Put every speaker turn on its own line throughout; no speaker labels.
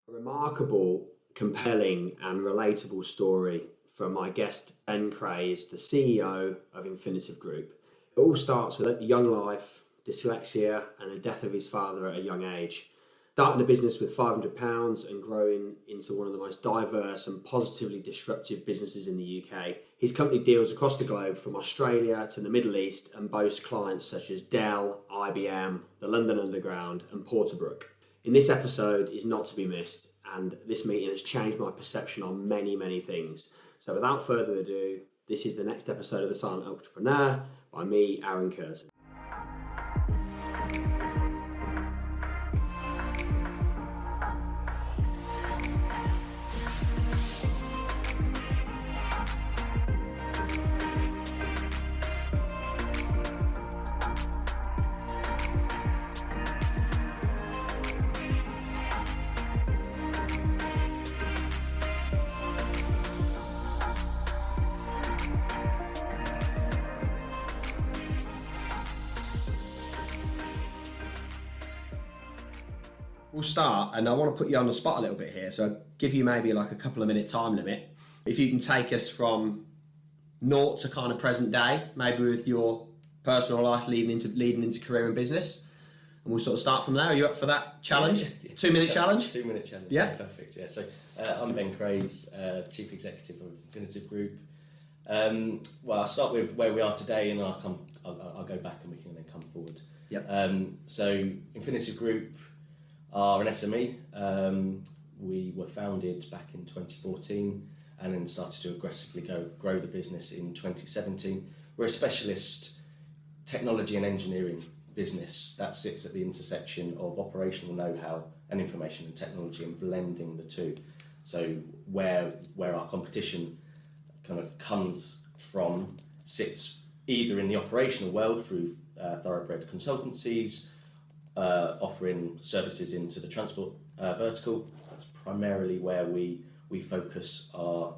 A remarkable, compelling, and relatable story from my guest Ben Craze, the CEO of Infinitive Group. It all starts with a young life, dyslexia, and the death of his father at a young age. Starting a business with £500 and growing into one of the most diverse and positively disruptive businesses in the UK. His company deals across the globe from Australia to the Middle East and boasts clients such as Dell, IBM, the London Underground, and Porterbrook. In this episode is not to be missed, and this meeting has changed my perception on many things. So without further ado, this is the next episode of The Silent Entrepreneur by me, Aaron Curtin. We'll start, and I want to put you on the spot a little bit here, so I'll give you maybe like a couple of minute time limit. If you can take us from naught to kind of present day, maybe with your personal life leading into career and business, and we'll sort of start from there. Are you up for that challenge?
Yeah.
2 minute challenge?
2 minute challenge.
Yeah.
Perfect. Yeah. So I'm Ben Craze, Chief Executive of Infinitive Group. Well, I'll start with where we are today, and I'll go back, and we can then come forward.
Yep.
So Infinitive Group are an SME. We were founded back in 2014 and then started to aggressively grow the business in 2017. We're a specialist technology and engineering business that sits at the intersection of operational know-how and information and technology and blending the two. So where our competition kind of comes from sits either in the operational world through thoroughbred consultancies, offering services into the transport vertical. That's primarily where we focus our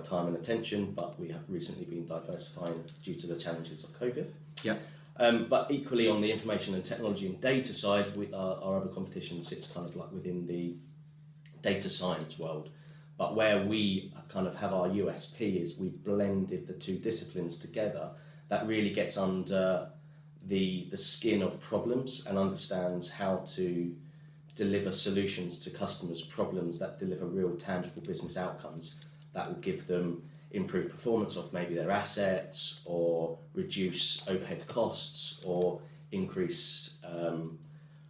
time and attention, but we have recently been diversifying due to the challenges of COVID.
Yeah.
But equally on the information and technology and data side, our other competition sits kind of like within the data science world. But where we kind of have our USP is we've blended the two disciplines together. That really gets under the skin of problems and understands how to deliver solutions to customers' problems that deliver real tangible business outcomes that will give them improved performance of maybe their assets or reduce overhead costs or increase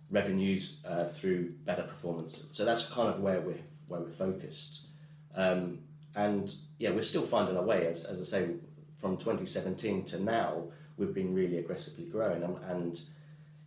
revenues through better performance. So that's kind of where we're focused. And yeah, we're still finding our way, as I say, from 2017 to now. We've been really aggressively growing, and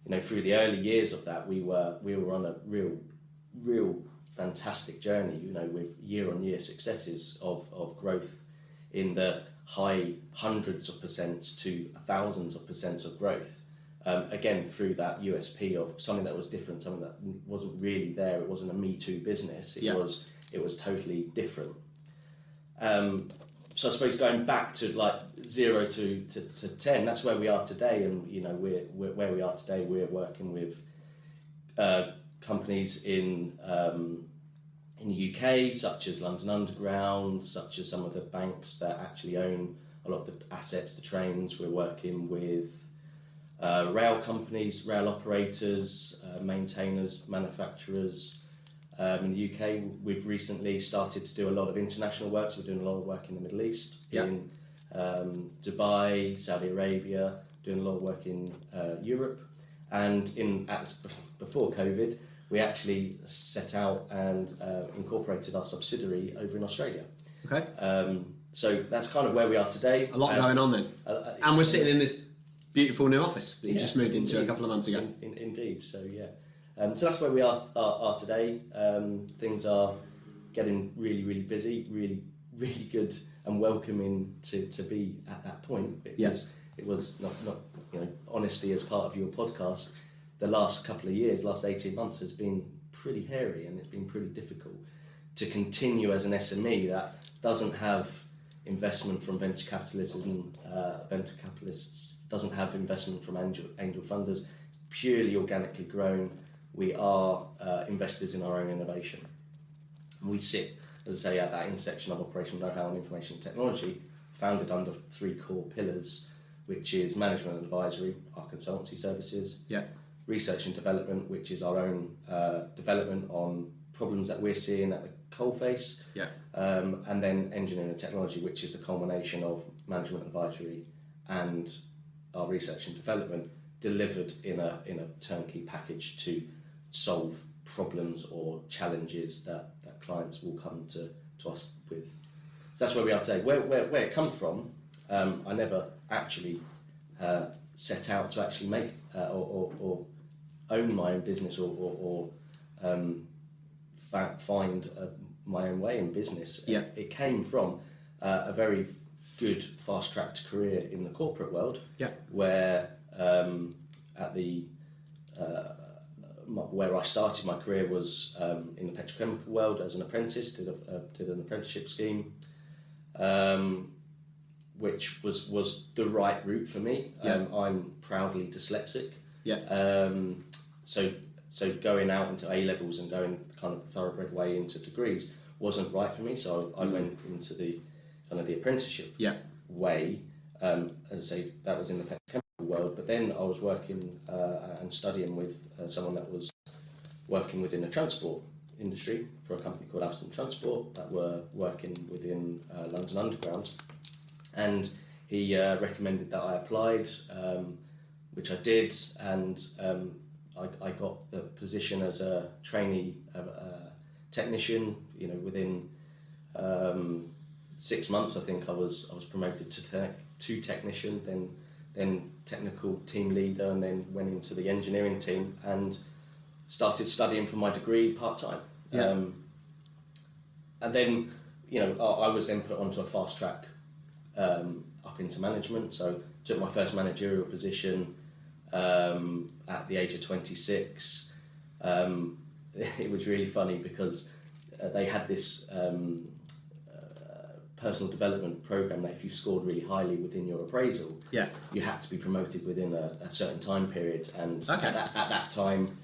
you know, through the early years of that, we were on a real fantastic journey. You know, with year-on-year successes of growth in the high hundreds of percents to thousands of percents of growth. Again, through that USP of something that was different, something that wasn't really there. It wasn't a Me Too business. It was totally different. So I suppose going back to like 0 to 10, that's where we are today. And you know, we're where we are today. We're working with companies in the UK, such as London Underground, such as some of the banks that actually own a lot of the assets, the trains. We're working with rail companies, rail operators, maintainers, manufacturers. In the UK, we've recently started to do a lot of international work. So we're doing a lot of work in the Middle East, in Dubai, Saudi Arabia, doing a lot of work in Europe. And before COVID, we actually set out and incorporated our subsidiary over in Australia.
Okay.
So that's kind of where we are today.
A lot going on then. And we're sitting in this beautiful new office that you just moved into a couple of months ago.
Indeed. So yeah. So that's where we are today. Things are getting really busy, really good and welcoming to be at that point, because it was not you know, honesty, as part of your podcast, the last couple of years, last 18 months has been pretty hairy, and it's been pretty difficult to continue as an SME that doesn't have investment from venture capitalists, doesn't have investment from angel funders, purely organically grown. We are investors in our own innovation. And we sit, as I say, at that intersection of operational know-how and information technology, founded under 3 core pillars, which is management and advisory, our consultancy services, research and development, which is our own development on problems that we're seeing at the coalface, and then engineering and technology, which is the culmination of management advisory and our research and development delivered in a turnkey package to solve problems or challenges that clients will come to us with. So that's where we are today. Where it comes from, I never actually set out to actually make or own my own business or find my own way in business. It came from a very good fast-tracked career in the corporate world, where where I started my career was in the petrochemical world as an apprentice. Did an apprenticeship scheme, which was the right route for me. I'm proudly dyslexic. So going out into A levels and going kind of the thoroughbred way into degrees wasn't right for me. So I went into the kind of the apprenticeship way. As I say, that was in the petrochemical world. But then I was working and studying with someone that was working within the transport industry for a company called Alstom Transport that were working within London Underground. And he recommended that I applied, which I did, and I got the position as a trainee technician. You know, within 6 months, I think I was promoted to technician, then technical team leader, and then went into the engineering team and started studying for my degree part time. And then, you know, I was then put onto a fast track up into management. So took my first managerial position at the age of 26. It was really funny because they had this personal development program that if you scored really highly within your appraisal, you had to be promoted within a certain time period. And at that time,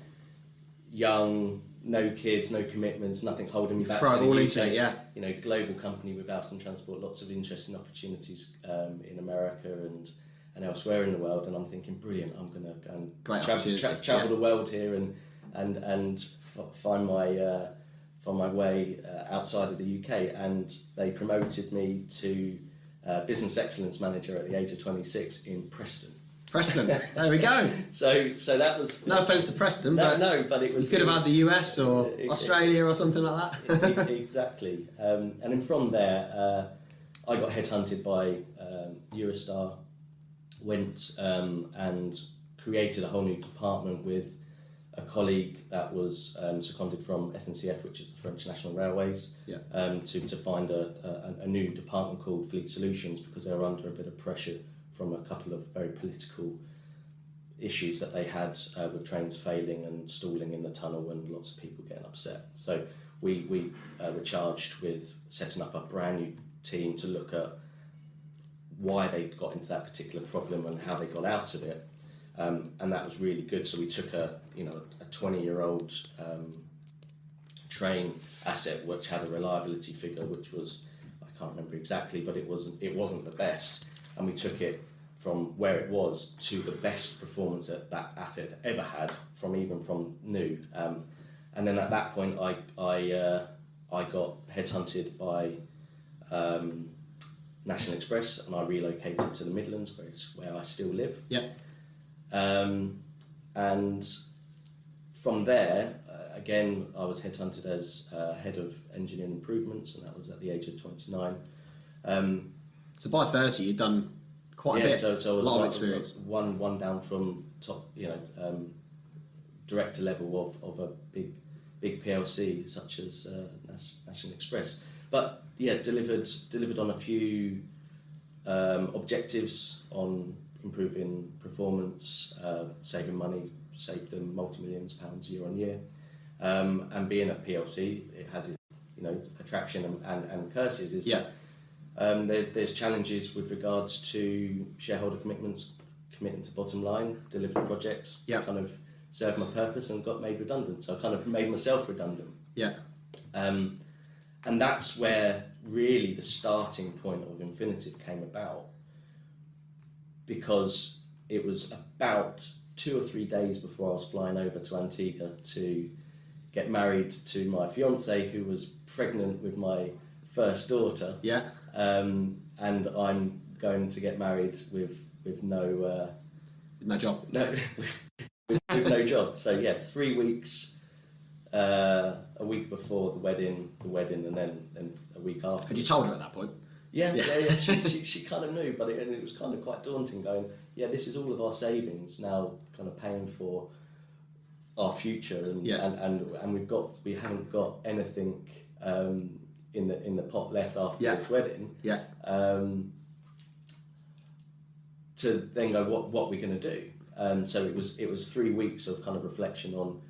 young, no kids, no commitments, nothing holding me back to the UK. You know, global company with Alstom Transport, lots of interesting opportunities in America and elsewhere in the world. And I'm thinking, brilliant, I'm going to go and travel the world here and find my way outside of the UK. And they promoted me to business excellence manager at the age of 26 in Preston.
There we go.
So that was,
no offence to Preston,
but it was.
You could have had the US or Australia or something like that.
Exactly. And then from there, I got headhunted by Eurostar, went and created a whole new department with a colleague that was seconded from SNCF, which is the French National Railways, to find a new department called Fleet Solutions, because they were under a bit of pressure from a couple of very political issues that they had with trains failing and stalling in the tunnel and lots of people getting upset. So we were charged with setting up a brand new team to look at why they got into that particular problem and how they got out of it. And that was really good. So we took a 20-year-old train asset which had a reliability figure which was, I can't remember exactly, but it wasn't the best, and we took it from where it was to the best performance that asset ever had from new. And then at that point I got headhunted by National Express, and I relocated to the Midlands, where I still live. And from there, again, I was headhunted as head of engineering improvements, and that was at the age of 29.
So by 30, you'd done quite a bit.
So I was
a lot of experience.
One down from top, director level of a big PLC such as National Express. But delivered on a few objectives on improving performance, saving money, saved them multi-millions of pounds year on year, and being a PLC, it has its attraction and curses. Is that there's challenges with regards to shareholder commitments, committing to bottom line, delivered projects, kind of served my purpose and got made redundant. So I kind of made myself redundant. And that's where really the starting point of Infinitive came about, because it was about 2 or 3 days before I was flying over to Antigua to get married to my fiance, who was pregnant with my first daughter.
Yeah.
And I'm going to get married with no
No job.
no with no job. So yeah, 3 weeks. A week before the wedding, and then a week after.
Had you told her at that point?
Yeah. She kind of knew, but it was kind of quite daunting. Going, yeah, this is all of our savings now, kind of paying for our future, and we haven't got anything in the pot left after this wedding.
Yeah.
To then go, what are we going to do? So it was 3 weeks of kind of reflection on,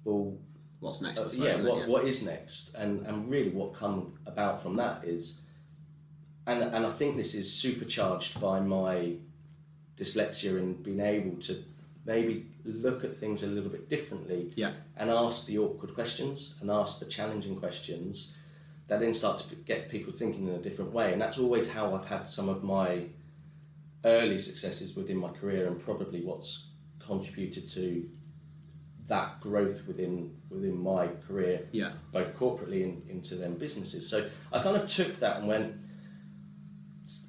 well,
what's next? I suppose,
what is next, and really what come about from that is, and I think this is supercharged by my dyslexia and being able to maybe look at things a little bit differently, and ask the awkward questions and ask the challenging questions that then start to get people thinking in a different way. And that's always how I've had some of my early successes within my career, and probably what's contributed to that growth within my career, both corporately and into them businesses. So I kind of took that and went,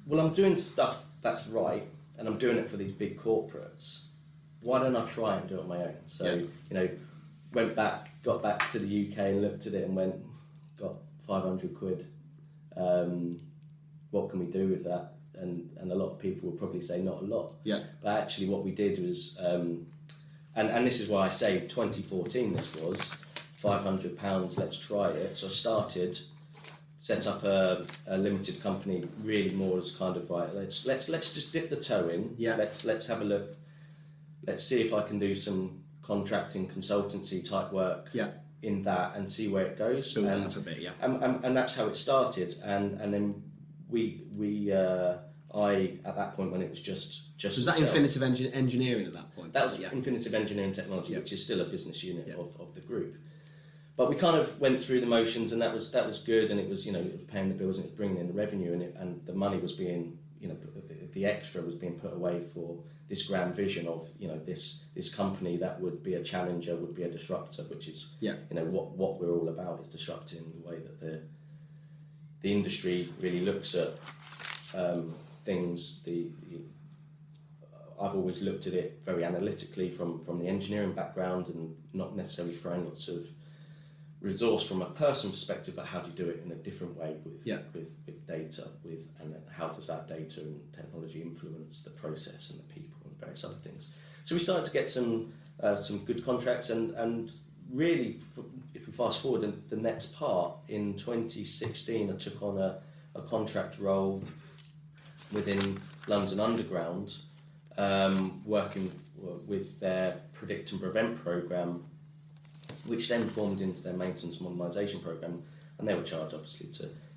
well, I'm doing stuff that's right, and I'm doing it for these big corporates. Why don't I try and do it on my own? So got back to the UK and looked at it and went, got 500 quid. What can we do with that? And a lot of people will probably say not a lot.
Yeah.
But actually, what we did was. And this is why I say 2014 this was, £500, let's try it. So I set up a limited company, really more as kind of, right, let's just dip the toe in.
Yeah.
Let's have a look. Let's see if I can do some contracting consultancy type work in that and see where it goes.
Build it out a bit,
and that's how it started. And then I at that point, when it was just
was that Infinitive Engineering at that point?
That was Infinitive Engineering Technology, which is still a business unit of the group. But we kind of went through the motions, and that was good, and it was, it was paying the bills, and it was bringing in the revenue, and the money was being, the extra was being put away for this grand vision of, this company that would be a challenger, would be a disruptor, which is what we're all about, is disrupting the way that the industry really looks at things. I've always looked at it very analytically from the engineering background, and not necessarily throwing lots of resource from a personal perspective, but how do you do it in a different way with data, and how does that data and technology influence the process and the people and various other things. So we started to get some good contracts, and really, if we fast forward, the next part, in 2016 I took on a contract role within London Underground, working with their Predict and Prevent programme, which then formed into their maintenance modernisation programme, and they were charged obviously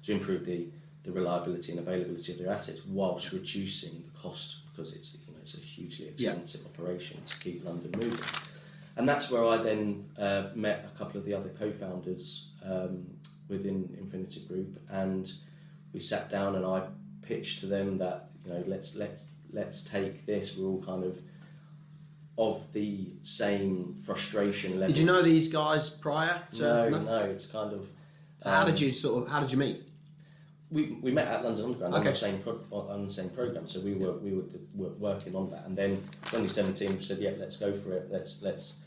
to improve the reliability and availability of their assets whilst reducing the cost, because it's a hugely expensive operation to keep London moving. And that's where I then met a couple of the other co-founders within Infinitive Group, and we sat down and I pitched to them that let's take this. We're all kind of the same frustration level.
Did you know these guys prior to?
No. It's kind of.
So how did you meet?
We met at London Underground on the same program, so we were working on that, and then 2017 we said, let's go for it. Let's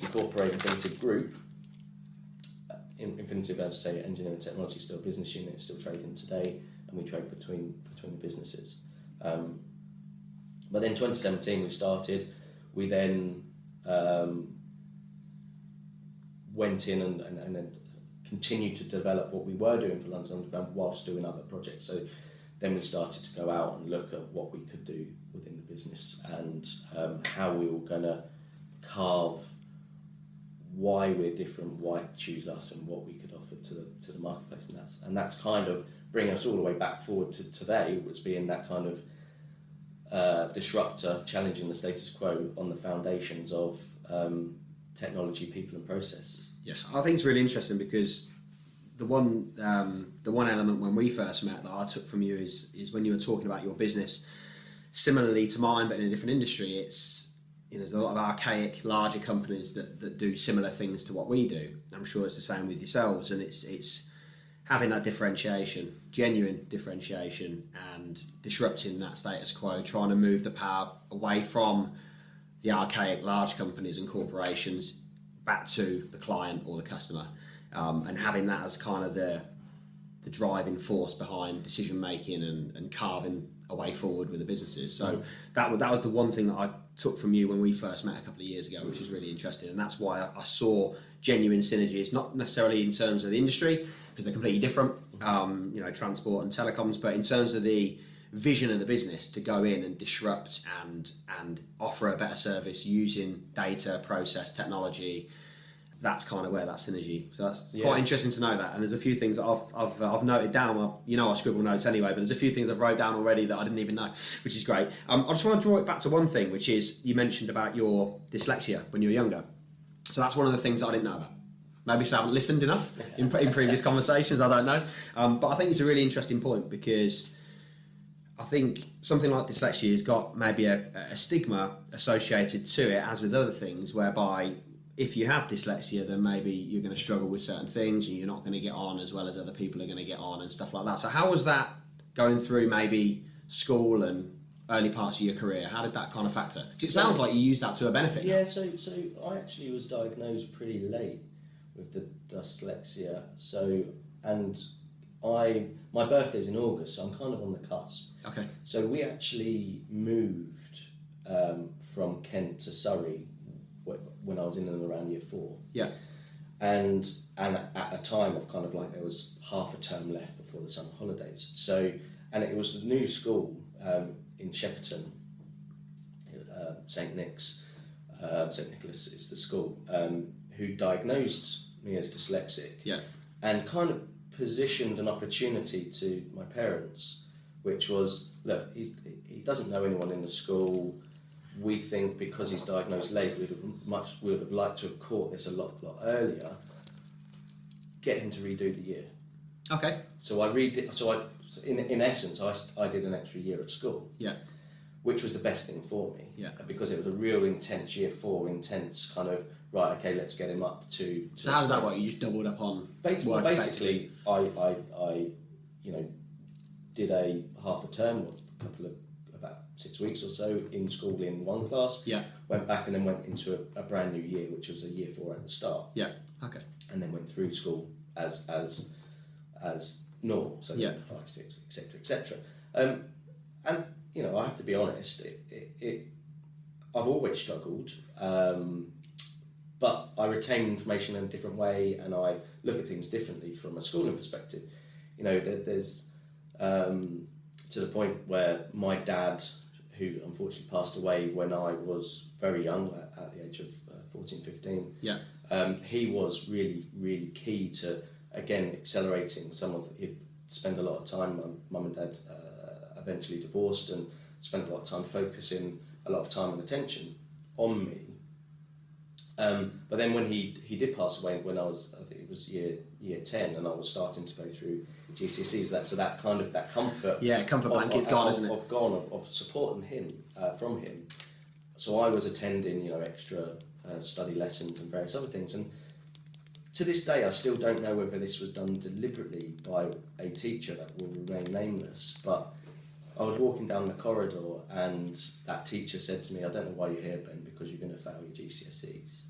incorporate Infinitive Group. Infinitive, as I say, engineering technology is still a business unit, it's still trading today, and we trade between the businesses. But then 2017 we started. We then went in and then continued to develop what we were doing for London Underground whilst doing other projects. So then we started to go out and look at what we could do within the business, and how we were going to carve why we're different, why choose us, and what we could offer to the marketplace. And that's kind of bringing us all the way back forward to today, which being that kind of disruptor, challenging the status quo on the foundations of technology, people and process.
Yeah, I think it's really interesting because the one element when we first met that I took from you is when you were talking about your business, similarly to mine but in a different industry. It's, there's a lot of archaic larger companies that do similar things to what we do. I'm sure it's the same with yourselves, and it's having that differentiation, genuine differentiation, and disrupting that status quo, trying to move the power away from the archaic large companies and corporations back to the client or the customer, and having that as kind of the driving force behind decision making and carving a way forward with the businesses. So that was the one thing that I took from you when we first met a couple of years ago, which is really interesting, and that's why I saw genuine synergies, not necessarily in terms of the industry, because they're completely different, transport and telecoms, but in terms of the vision of the business to go in and disrupt and offer a better service using data, process, technology. That's kind of where that synergy. So that's quite interesting to know that. And there's a few things that I've noted down. I scribble notes anyway, but there's a few things I've wrote down already that I didn't even know, which is great. I just want to draw it back to one thing, which is you mentioned about your dyslexia when you were younger. So that's one of the things that I didn't know about. Maybe just haven't listened enough in previous conversations, I don't know. But I think it's a really interesting point, because I think something like dyslexia has got maybe a stigma associated to it, as with other things, whereby if you have dyslexia, then maybe you're going to struggle with certain things and you're not going to get on as well as other people are going to get on and stuff like that. So how was that going through maybe school and early parts of your career? How did that kind of factor? It sounds like you used that to a benefit.
Yeah, so I actually was diagnosed pretty late with the dyslexia. My birthday's in August, so I'm kind of on the cusp.
Okay.
So we actually moved from Kent to Surrey when I was in and around year 4.
Yeah.
And at a time of kind of like there was half a term left before the summer holidays. So, and it was the new school in Shepperton, St Nicholas is the school, who diagnosed me as dyslexic.
Yeah.
And kind of positioned an opportunity to my parents, which was, look, he doesn't know anyone in the school. We think because he's diagnosed late, we would have liked to have caught this a lot earlier. Get him to redo the year.
Okay.
So in essence, I did an extra year at school.
Yeah.
Which was the best thing for me.
Yeah.
Because it was a real intense year 4, intense kind of, right, okay, let's get him up to
so how did that work? You just doubled up on work?
Basically, I did a half a term, about 6 weeks or so in school in one class.
Yeah.
Went back and then went into a brand new year, which was a year 4 at the start.
Yeah. Okay.
And then went through school as normal. So
yeah.
5, 6, etc. And I have to be honest. I've always struggled, but I retain information in a different way, and I look at things differently from a schooling perspective. There's to the point where my dad, who unfortunately passed away when I was very young, at the age of 14, 15,
yeah.
He was really, really key to, again, accelerating some of, he'd spend a lot of time, mum and dad eventually divorced, and spent a lot of time focusing a lot of time and attention on me. But then when he did pass away, when I think it was year 10, and I was starting to go through GCSEs, that comfort.
Yeah, comfort blanket's gone, isn't it?
Of supporting him from him. So I was attending, extra study lessons and various other things, and to this day I still don't know whether this was done deliberately by a teacher that will remain nameless. But I was walking down the corridor, and that teacher said to me, "I don't know why you're here, Ben, because you're going to fail your GCSEs."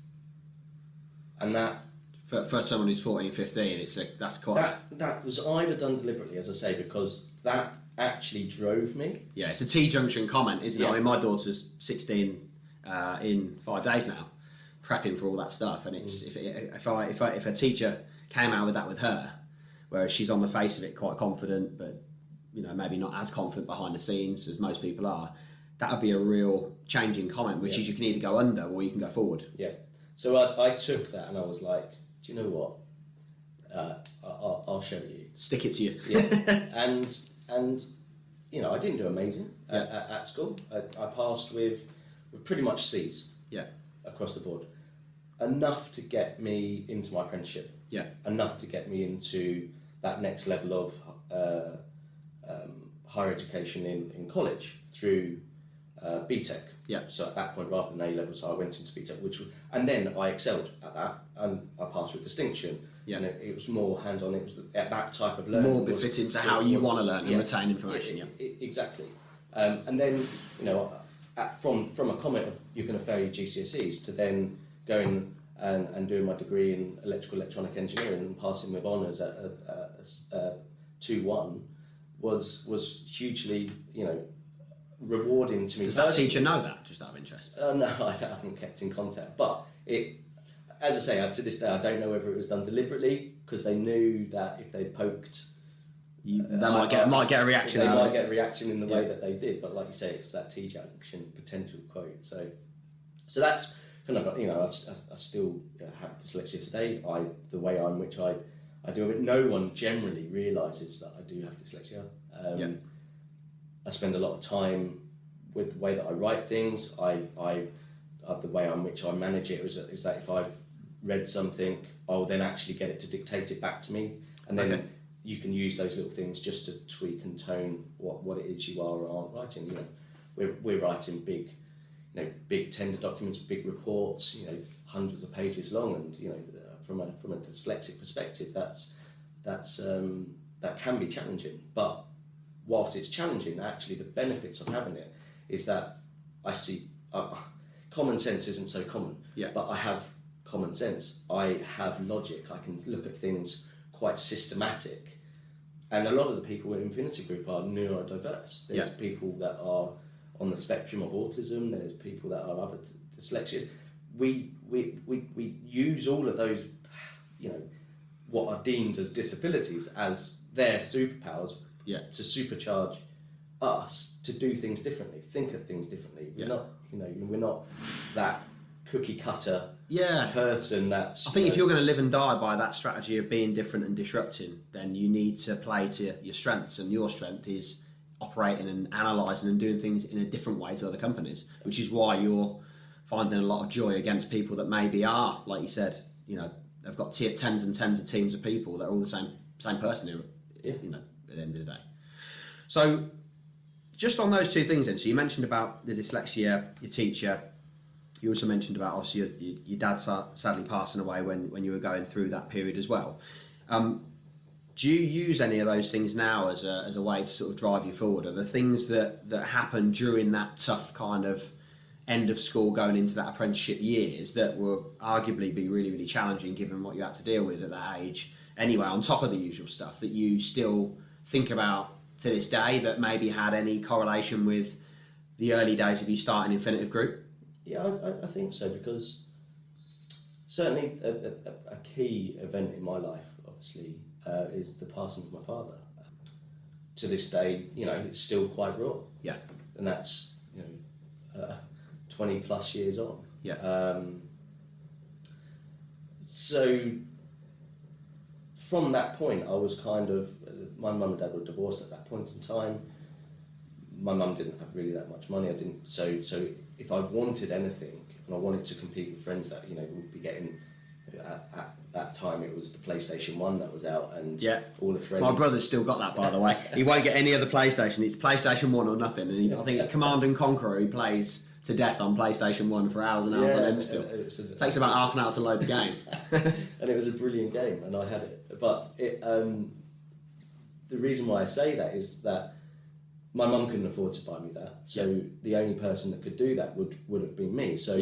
And that,
for someone who's 14, 15, that's quite...
That was either done deliberately, as I say, because that actually drove me.
Yeah, it's a T-junction comment, isn't it?
Yeah.
I mean, my daughter's 16 in 5 days now, prepping for all that stuff, and it's if a teacher came out with that with her, whereas she's on the face of it quite confident, but maybe not as confident behind the scenes as most people are, that would be a real changing comment, which is you can either go under or you can go forward.
Yeah. So I took that and I was like, do you know what? I'll show you.
Stick it to you.
Yeah. and I didn't do amazing at school. I passed with pretty much C's.
Yeah.
Across the board. enough to get me into my apprenticeship.
Yeah.
Enough to get me into that next level of higher education in college through BTEC.
Yeah.
So at that point, rather than A level, so I went into BTEC, and then I excelled at that, and I passed with distinction.
Yeah.
And it was more hands-on. It was at that type of learning.
More befitting to how you want to learn and retain information.
Exactly. And then, from a comment of you're going to fail your GCSEs to then going and doing my degree in electrical electronic engineering and passing with honours at a 2-1 was hugely, rewarding to me.
Does that teacher know that, just out of interest?
No, I haven't kept in contact. But as I say, to this day, I don't know whether it was done deliberately, because they knew that if they poked,
they might get a reaction.
They might get a reaction in the way that they did. But like you say, it's that T-junction potential quote. So that's kind of, I still have dyslexia today. The way in which I do it, no one generally realises that I do have dyslexia. I spend a lot of time with the way that I write things. The way in which I manage it is that if I've read something, I'll then actually get it to dictate it back to me, and then you can use those little things just to tweak and tone what it is you are or aren't writing. We're writing big tender documents, big reports, hundreds of pages long, and from a dyslexic perspective, that can be challenging. But whilst it's challenging, actually the benefits of having it is that I see common sense isn't so common. But I have common sense. I have logic. I can look at things quite systematic. And a lot of the people in Infinitive Group are neurodiverse. There's people that are on the spectrum of autism. There's people that are other dyslexias. We use all of those, what are deemed as disabilities as their superpowers to supercharge us to do things differently, think of things differently. We're not that cookie cutter person that's...
I think if you're going to live and die by that strategy of being different and disrupting, then you need to play to your strengths, and your strength is operating and analysing and doing things in a different way to other companies, which is why you're finding a lot of joy against people that maybe are, like you said, they've got tens and tens of teams of people that are all the same person who, at the end of the day. So just on those two things then, so you mentioned about the dyslexia, your teacher. You also mentioned about, obviously, your dad sadly passing away when you were going through that period as well. Do you use any of those things now as a way to sort of drive you forward? Are the things that happened during that tough kind of end of school going into that apprenticeship years that will arguably be really, really challenging given what you had to deal with at that age anyway, on top of the usual stuff, that you still think about to this day that maybe had any correlation with the early days of you starting Infinitive Group?
Yeah, I think so, because certainly a key event in my life, obviously, is the passing of my father. To this day, it's still quite raw. Yeah. And that's, 20 plus years on. Yeah. So from that point, I was kind of, my mum and dad were divorced at that point in time. My mum didn't have really that much money. So if I wanted anything and I wanted to compete with friends that would be getting, at that time it was the PlayStation 1 that was out, and all the friends.
My brother's still got that, by the way. He won't get any other PlayStation. It's PlayStation 1 or nothing. And I think it's Command and Conqueror he plays to death on PlayStation 1 for hours and hours on end still. It takes about half an hour to load the game.
And it was a brilliant game, and I had it. But the reason why I say that is that my mum couldn't afford to buy me that, so the only person that could do that would have been me. So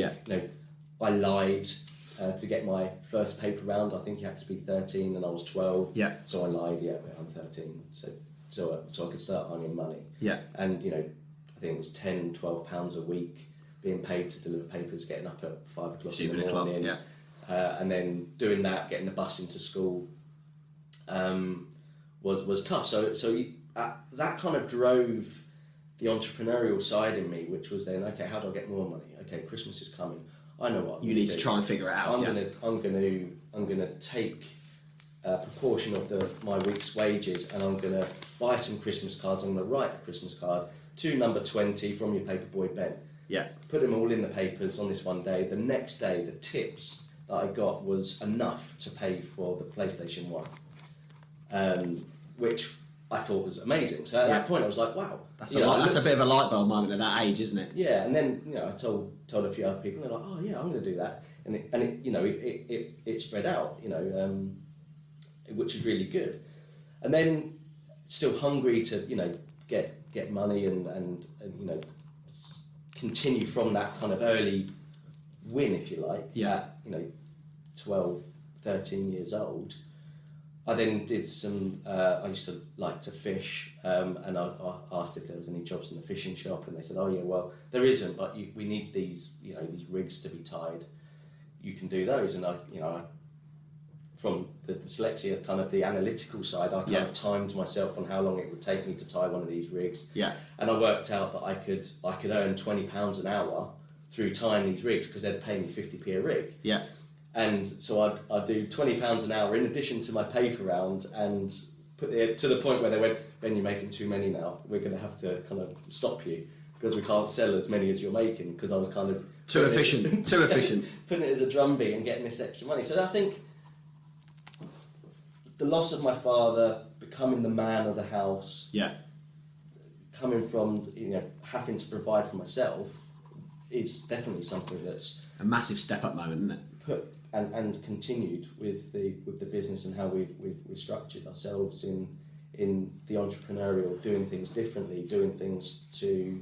I lied to get my first paper round. I think you had to be 13 and I was 12. Yeah. So I lied. Yeah, I'm 13. So I could start earning money. Yeah. And I think it was £10-12 a week being paid to deliver papers, getting up at 5 o'clock in the morning. Yeah. And then doing that, getting the bus into school, was tough. So that kind of drove the entrepreneurial side in me, which was then, okay, how do I get more money? Okay, Christmas is coming. I know what
you need to try and figure it out.
I'm gonna take a proportion of my week's wages, and I'm gonna buy some Christmas cards. I'm gonna write a Christmas card to number 20 from your paperboy Ben. Yeah. Put them all in the papers on this one day. The next day, the tips that I got was enough to pay for the PlayStation 1, which I thought was amazing. So at that point, I was like, wow.
That's a bit of a light bulb moment at that age, isn't it?
Yeah, and then I told a few other people, and they're like, oh yeah, I'm going to do that, and it spread out, which was really good. And then still hungry to get money and continue from that kind of early win, if you like.
Yeah.
At 12, 13 years old, I then did some. I used to like to fish, and I asked if there was any jobs in the fishing shop, and they said, "Oh yeah, well there isn't, but we need these rigs to be tied. You can do those." And I from the dyslexia, kind of the analytical side, I kind of timed myself on how long it would take me to tie one of these rigs.
Yeah.
And I worked out that I could earn £20 an hour through tying these rigs because they'd pay me 50p a rig.
Yeah.
And so I'd do £20 an hour in addition to my pay per round, and put it to the point where they went, Ben, you're making too many now. We're going to have to kind of stop you because we can't sell as many as you're making, because I was kind of
too efficient.
Putting it as a drumbeat and getting this extra money. So I think the loss of my father, becoming the man of the house, coming from having to provide for myself, is definitely something that's
a massive step up moment, isn't it?
Put and continued with the business and how we've structured ourselves in the entrepreneurial, doing things differently, doing things to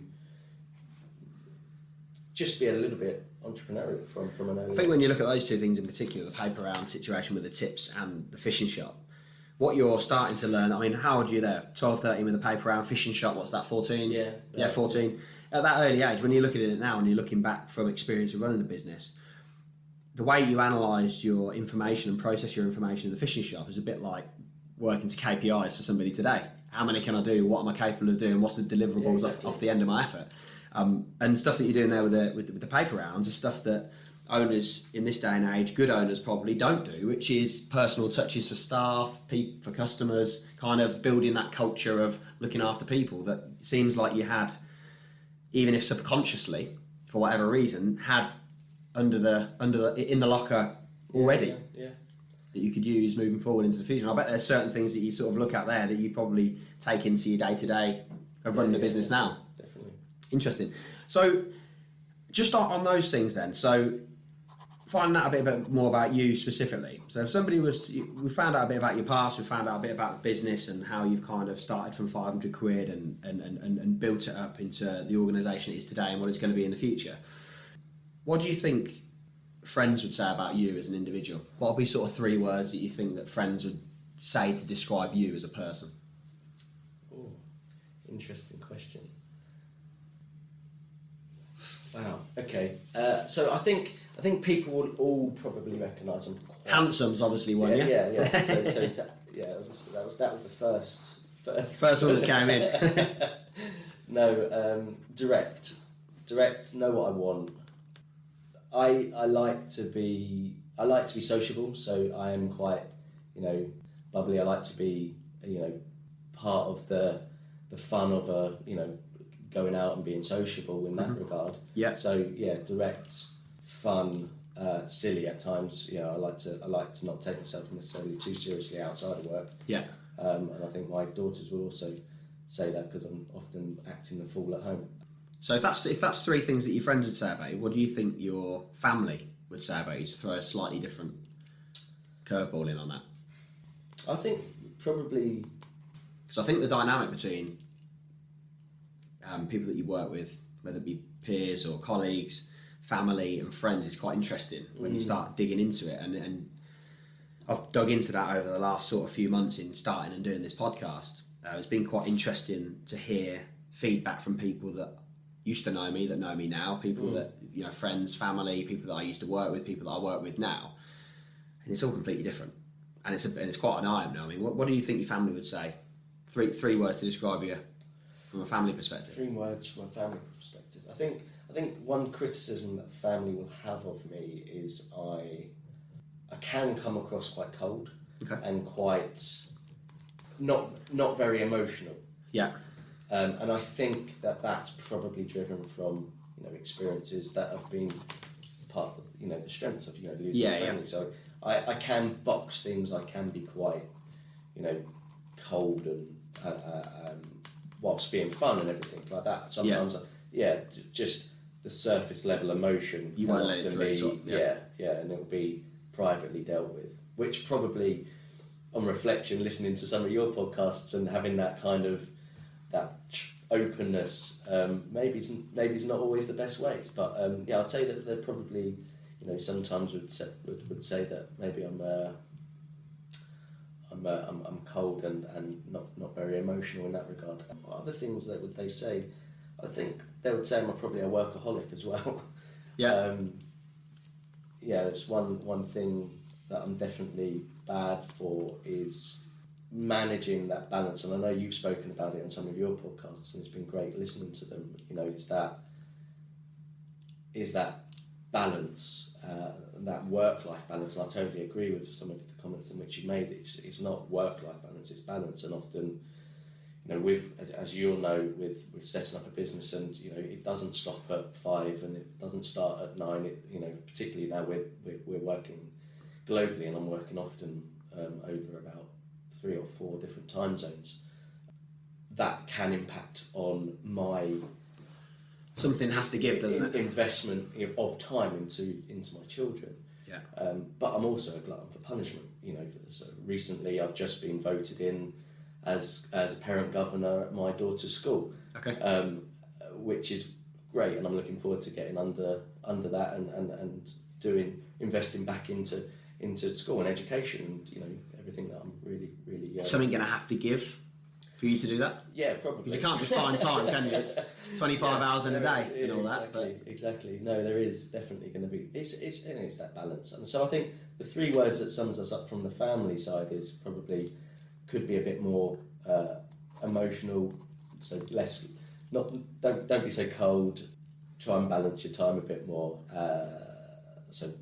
just be a little bit entrepreneurial from an early.
I think when you look at those two things in particular, the paper round situation with the tips and the fishing shop, what you're starting to learn, I mean, how old are you there? 12, 13 with a paper round, fishing shop, what's that, 14? Yeah, 14. At that early age, when you're looking at it now and you're looking back from experience of running a business, the way you analyse your information and process your information in the fishing shop is a bit like working to KPIs for somebody today. How many can I do? What am I capable of doing? What's the deliverables off the end of my effort? And stuff that you're doing there with the paper rounds is stuff that owners in this day and age, good owners probably, don't do, which is personal touches for staff, for customers, kind of building that culture of looking after people that seems like you had, even if subconsciously, for whatever reason, had in the locker already.
Yeah.
That you could use moving forward into the future. And I bet there's certain things that you sort of look at there that you probably take into your day-to-day of running a business now.
Definitely.
Interesting. So just on those things then, so finding out a bit more about you specifically. So if somebody we found out a bit about your past, we found out a bit about the business and how you've kind of started from 500 quid and built it up into the organisation it is today and what it's going to be in the future. What do you think friends would say about you as an individual? What would be sort of 3 words that you think that friends would say to describe you as a person?
Oh, interesting question. Wow. Okay. So I think people will all probably recognise I'm quite...
Handsome's obviously one.
Yeah. That was the first
one that came in.
No, direct. Know what I want. I like to be sociable, so I am quite bubbly. I like to be part of the fun of going out and being sociable in that regard. Yeah. So yeah, direct, fun, silly at times. I like to not take myself necessarily too seriously outside of work. Yeah. And I think my daughters will also say that because I'm often acting the fool at home.
So if that's 3 things that your friends would say about you, what do you think your family would say about you, to throw a slightly different curveball in on that?
I think probably...
So I think the dynamic between people that you work with, whether it be peers or colleagues, family and friends, is quite interesting when you start digging into it. And I've dug into that over the last sort of few months in starting and doing this podcast. It's been quite interesting to hear feedback from people that used to know me, that know me now, people that, friends, family, people that I used to work with, people that I work with now. And it's all completely different. And it's quite an eye-opener. I mean, what do you think your family would say? Three words to describe you from a family perspective.
3 words from a family perspective. I think one criticism that family will have of me is I can come across quite cold and quite not very emotional.
Yeah.
And I think that that's probably driven from experiences that have been part of the strengths of losing a family. So I can box things. I can be quite cold and whilst being fun and everything like that. Sometimes just the surface level emotion
you
can
won't let it
often
through.
be and it'll be privately dealt with, which probably on reflection, listening to some of your podcasts and having that kind of openness, maybe it's not always the best ways, but I'd say that they're probably sometimes would say that maybe I'm cold and not very emotional in that regard. Other things that would they say? I think they would say I'm probably a workaholic as well. It's one thing that I'm definitely bad for is managing that balance, and I know you've spoken about it on some of your podcasts, and it's been great listening to them. Is that balance, that work-life balance, and I totally agree with some of the comments in which you made. It's not work-life balance, it's balance, and often, as you all know, with setting up a business, and it doesn't stop at 5 and it doesn't start at 9. Particularly now we're working globally, and I'm working often over about 3 or 4 different time zones. That can impact on my
Something has to give, doesn't it?
Investment of time into my children. But I'm also a glutton for punishment. So recently I've just been voted in as a parent governor at my daughter's school, which is great, and I'm looking forward to getting under that and investing back into school and education, and everything that I'm really
Something going to have to give for you to do that?
Yeah, probably.
Because you can't just find time, can you? It's 25 hours in a day and all that.
Exactly. No, there is definitely going to be. It's that balance, and so I think the 3 words that sums us up from the family side is probably could be a bit more emotional. So less. Don't be so cold. Try and balance your time a bit more. So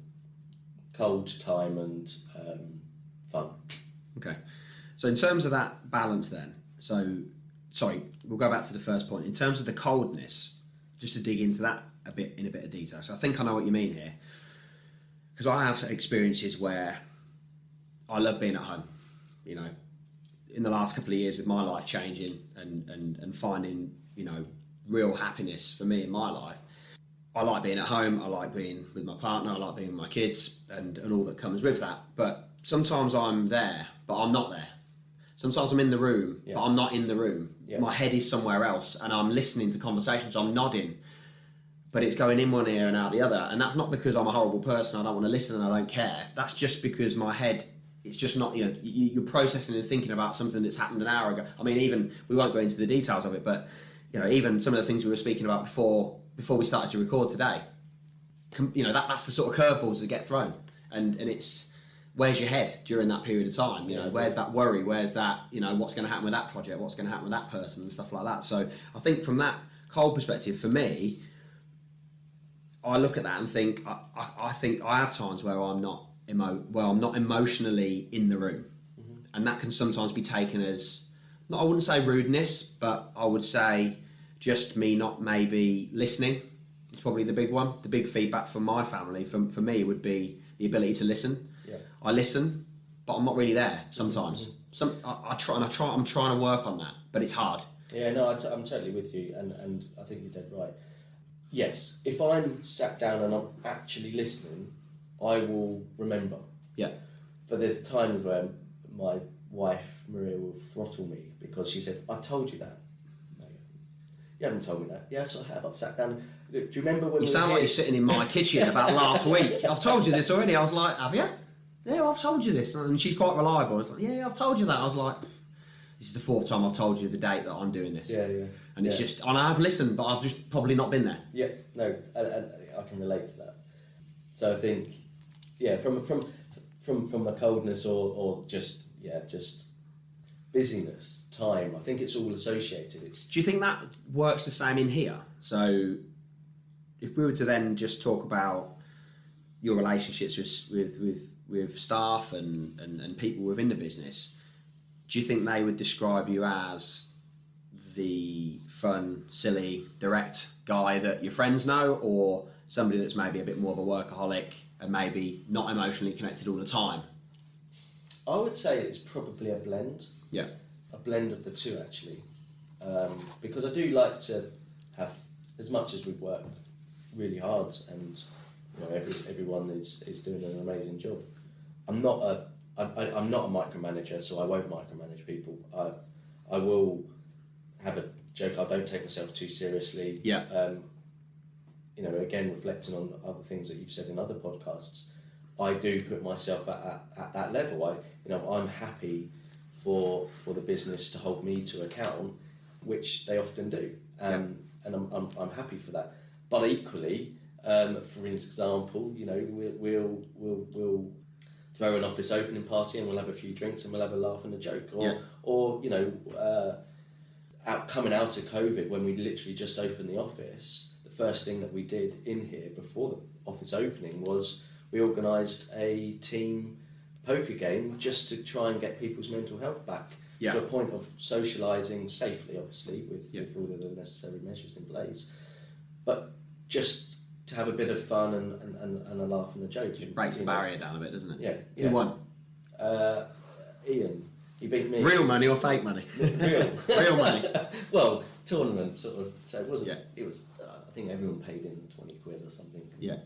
cold time and fun.
Okay. So in terms of that balance then, we'll go back to the first point. In terms of the coldness, just to dig into that in a bit of detail. So I think I know what you mean here. Because I have experiences where I love being at home. In the last couple of years with my life changing and finding, real happiness for me in my life. I like being at home, I like being with my partner, I like being with my kids and all that comes with that. But sometimes I'm there, but I'm not there. Sometimes I'm in the room, but I'm not in the room. My head is somewhere else and I'm listening to conversations, I'm nodding, but it's going in one ear and out the other. And that's not because I'm a horrible person, I don't want to listen and I don't care. That's just because my head, it's just not, you're processing and thinking about something that's happened an hour ago. I mean, even, we won't go into the details of it, but even some of the things we were speaking about before we started to record today, that's the sort of curveballs that get thrown, and it's where's your head during that period of time. Where's that worry? Where's that? What's going to happen with that project? What's going to happen with that person and stuff like that. So I think from that cold perspective, for me, I look at that and think I think I have times where I'm not emotionally in the room, and that can sometimes be taken as I wouldn't say rudeness, but I would say just me not maybe listening. It's probably the big one. The big feedback from my family, for me, would be the ability to listen. I listen, but I'm not really there sometimes. I'm trying to work on that, but it's hard.
Yeah, no, I'm totally with you, and I think you're dead right. Yes, if I'm sat down and I'm actually listening, I will remember.
Yeah.
But there's times where my wife, Maria, will throttle me because she said, I've told you that. No, you haven't told me that. Yes, I have. I've sat down. Do you remember when
you sound like you're sitting in my kitchen about last week. I've told you this already. I was like, have you? Yeah, I've told you this. And she's quite reliable. It's like, yeah, I've told you that. I was like, this is the 4th time I've told you the date that I'm doing this.
Yeah.
And it's just, and I've listened, but I've just probably not been there.
Yeah, no, and I can relate to that. So I think, from a coldness or just busyness, time, I think it's all associated.
Do you think that works the same in here? So if we were to then just talk about your relationships with staff and people within the business, do you think they would describe you as the fun, silly, direct guy that your friends know, or somebody that's maybe a bit more of a workaholic and maybe not emotionally connected all the time?
I would say it's probably a blend.
Yeah.
A blend of the two, actually. Because I do like to have, as much as we work really hard and everyone is doing an amazing job, I'm not a micromanager, so I won't micromanage people. I will have a joke. I don't take myself too seriously.
Yeah.
Again, reflecting on other things that you've said in other podcasts, I do put myself at that level. I'm happy for the business to hold me to account, which they often do, and I'm happy for that. But equally, for example, we'll throw an office opening party and we'll have a few drinks and we'll have a laugh and a joke, coming out of COVID, when we literally just opened the office, the first thing that we did in here before the office opening was we organised a team poker game just to try and get people's mental health back to a point of socialising safely, obviously, with all of the necessary measures in place, but just to have a bit of fun and a laugh and a joke.
It breaks the barrier down a bit, doesn't it?
Yeah.
Who won?
Ian. He beat me.
Real money or fake money? Real money.
Well, tournament sort of. So it wasn't. Yeah. It was. I think everyone paid in 20 quid or something.
Yeah.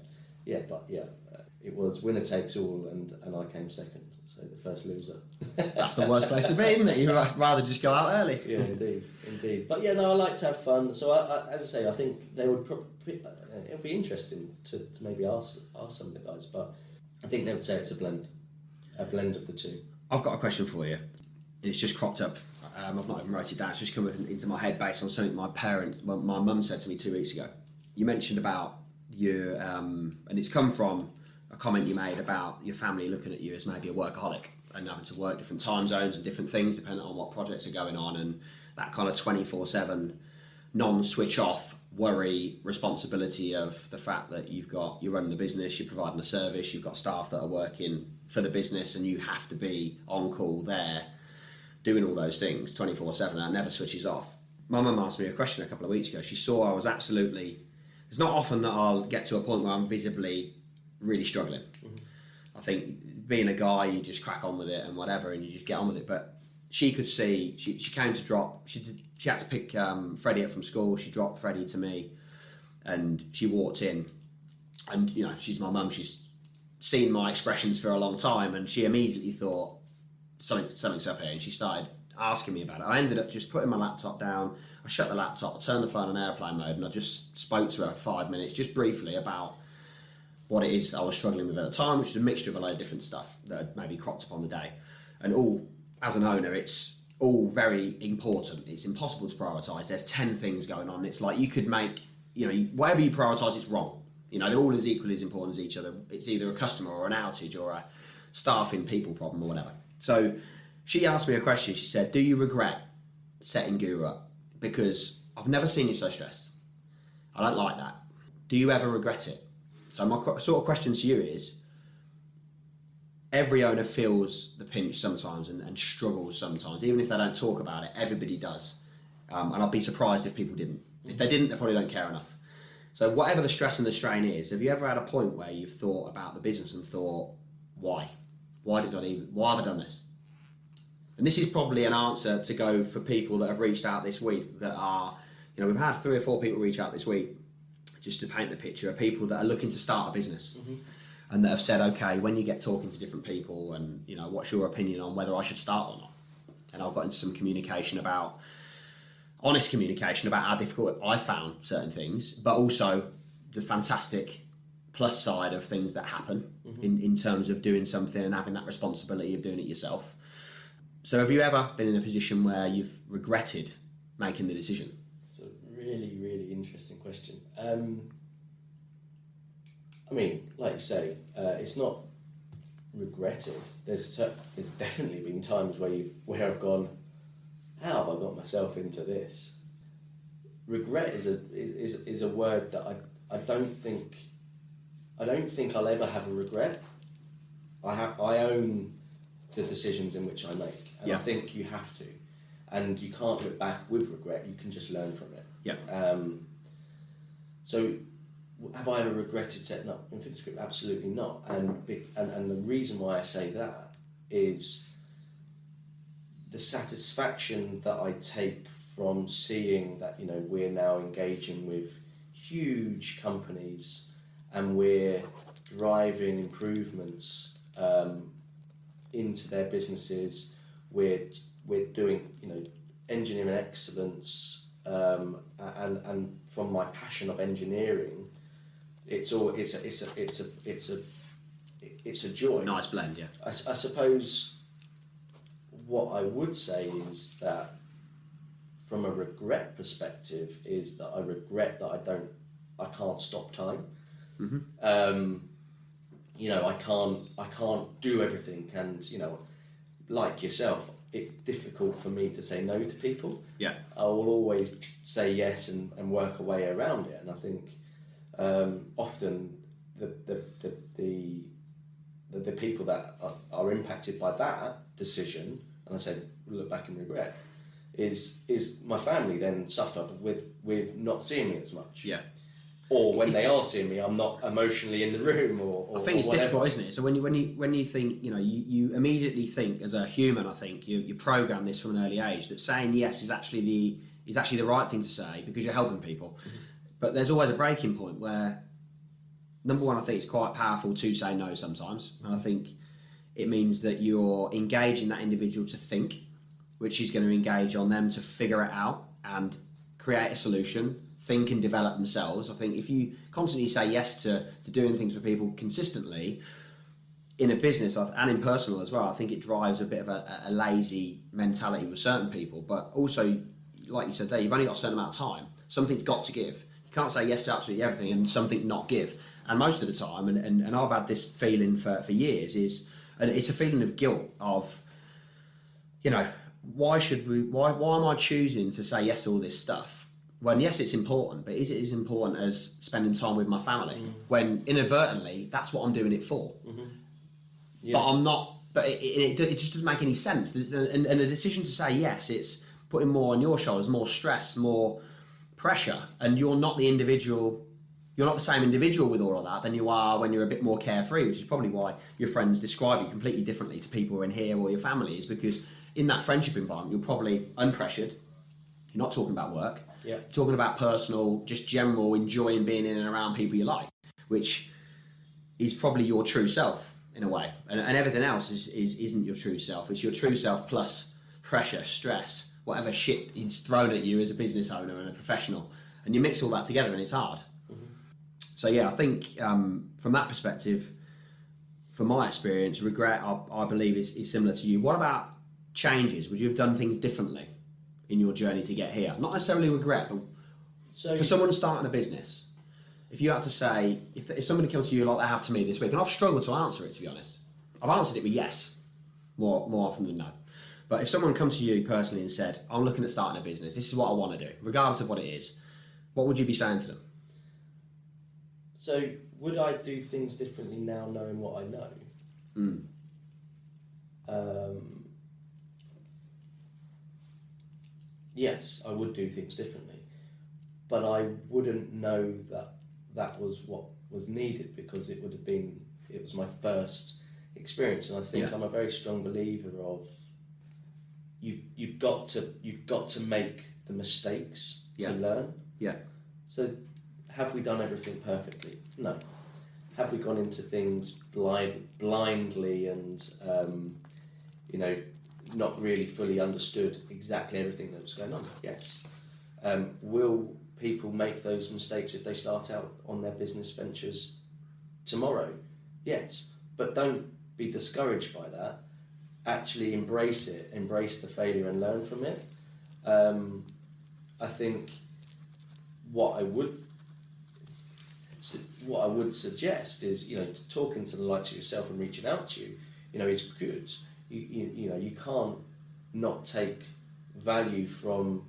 It was winner takes all, and I came second. So the first loser.
That's the worst place to be, isn't it? You'd rather just go out early.
Yeah, indeed. But I like to have fun. So as I say, I think they would probably. It'll be interesting to maybe ask some of the guys, but I think they would say it's a blend of the two.
I've got a question for you. It's just cropped up. I've not even wrote it down. It's just come into my head based on something my mum said to me 2 weeks ago. You mentioned about your, and it's come from a comment you made about your family looking at you as maybe a workaholic and having to work different time zones and different things depending on what projects are going on, and that kind of 24/7 non-switch off worry, responsibility of the fact that you're running a business, you're providing a service, you've got staff that are working for the business, and you have to be on call there doing all those things 24/7, and it never switches off. My mum asked me a question a couple of weeks ago. She saw I was absolutely... It's not often that I'll get to a point where I'm visibly really struggling. I think being a guy, you just crack on with it and whatever, and you just get on with it. But she could see, she came to drop, she had to pick Freddie up from school. She dropped Freddie to me, and she walked in, and she's my mum, she's seen my expressions for a long time, and she immediately thought something's up here, and she started asking me about it. I ended up just putting my laptop down. I shut the laptop, I turned the phone on airplane mode, and I just spoke to her for 5 minutes, just briefly, about what it is I was struggling with at the time, which is a mixture of a load of different stuff that had maybe cropped up on the day. And all, as an owner, it's all very important. It's impossible to prioritise. There's 10 things going on. It's like you could make, whatever you prioritise, it's wrong. They're all as equally as important as each other. It's either a customer or an outage or a staffing people problem or whatever. So she asked me a question. She said, do you regret setting Guru up? Because I've never seen you so stressed. I don't like that. Do you ever regret it? So my sort of question to you is, every owner feels the pinch sometimes and struggles sometimes. Even if they don't talk about it, everybody does. And I'd be surprised if people didn't. If they didn't, they probably don't care enough. So whatever the stress and the strain is, have you ever had a point where you've thought about the business and thought, why? Why have I done this? And this is probably an answer to go for people that have reached out this week that are, we've had 3 or 4 people reach out this week, just to paint the picture, of people that are looking to start a business and that have said, okay, when you get talking to different people and, what's your opinion on whether I should start or not? And I've got into some honest communication about how difficult I found certain things, but also the fantastic plus side of things that happen in terms of doing something and having that responsibility of doing it yourself. So have you ever been in a position where you've regretted making the decision?
It's a really, really interesting question. I mean, like you say, it's not regretted. There's definitely been times where I've gone, how have I got myself into this? Regret is a word that I don't think I'll ever have a regret. I own the decisions in which I make, and I think you have to, and you can't look back with regret. You can just learn from it.
Yeah.
So have I ever regretted setting up Infinitive Group? Absolutely not. And the reason why I say that is the satisfaction that I take from seeing that, you know, we're now engaging with huge companies and we're driving improvements into their businesses. We're doing, you know, engineering excellence, and from my passion of engineering, it's a joy.
Nice blend, yeah.
I suppose what I would say is that from a regret perspective is that I regret that I can't stop time.
Mm-hmm.
You know, I can't do everything, and you know, like yourself, it's difficult for me to say no to people.
Yeah.
I will always say yes and work a way around it, and I think often the people that are impacted by that decision, and I say look back and regret, is my family then suffer with not seeing me as much.
Yeah.
Or when they are seeing me, I'm not emotionally in the room, or
I think it's
whatever.
difficult, isn't it? So when you think, you know, you immediately think as a human, I think you program this from an early age that saying yes is actually the right thing to say because you're helping people. Mm-hmm. But there's always a breaking point where, number one, I think it's quite powerful to say no sometimes, and I think it means that you're engaging that individual to think, which is going to engage on them to figure it out and create a solution, think and develop themselves. I think if you constantly say yes to doing things for people consistently in a business and in personal as well, I think it drives a bit of a lazy mentality with certain people. But also, like you said there, you've only got a certain amount of time. Something's got to give. You can't say yes to absolutely everything and something not give. And most of the time, and I've had this feeling for years, and it's a feeling of guilt of, you know, why am I choosing to say yes to all this stuff? When yes, it's important, but is it as important as spending time with my family? Mm. When inadvertently, that's what I'm doing it for. Mm-hmm. Yeah. But I'm not. But it just doesn't make any sense. And a decision to say yes, it's putting more on your shoulders, more stress, more pressure, and you're not the individual. You're not the same individual with all of that than you are when you're a bit more carefree, which is probably why your friends describe you completely differently to people who are in here or your family, is because in that friendship environment, you're probably unpressured. You're not talking about work. Yeah. You're talking about personal, just general, enjoying being in and around people you like, which is probably your true self in a way. And everything else isn't your true self. It's your true self plus pressure, stress, whatever shit is thrown at you as a business owner and a professional. And you mix all that together and it's hard. Mm-hmm. So yeah, I think from that perspective, from my experience, regret, I believe is similar to you. What about changes? Would you have done things differently in your journey to get here? Not necessarily regret, but for someone starting a business, if you had to say, if somebody comes to you like they have to me this week, and I've struggled to answer it, to be honest. I've answered it with yes, more often than no. But if someone comes to you personally and said, I'm looking at starting a business, this is what I want to do, regardless of what it is, what would you be saying to them?
So, would I do things differently now knowing what I know? Mm. Yes, I would do things differently, but I wouldn't know that was what was needed because it was my first experience, and I think I'm a very strong believer of you've got to make the mistakes to learn. Yeah. So, have we done everything perfectly? No. Have we gone into things blindly and not really fully understood exactly everything that was going on? Yes. Will people make those mistakes if they start out on their business ventures tomorrow? Yes. But don't be discouraged by that. Actually embrace it, embrace the failure and learn from it. I think what I would suggest is, talking to the likes of yourself and reaching out to you, it's good. You can't not take value from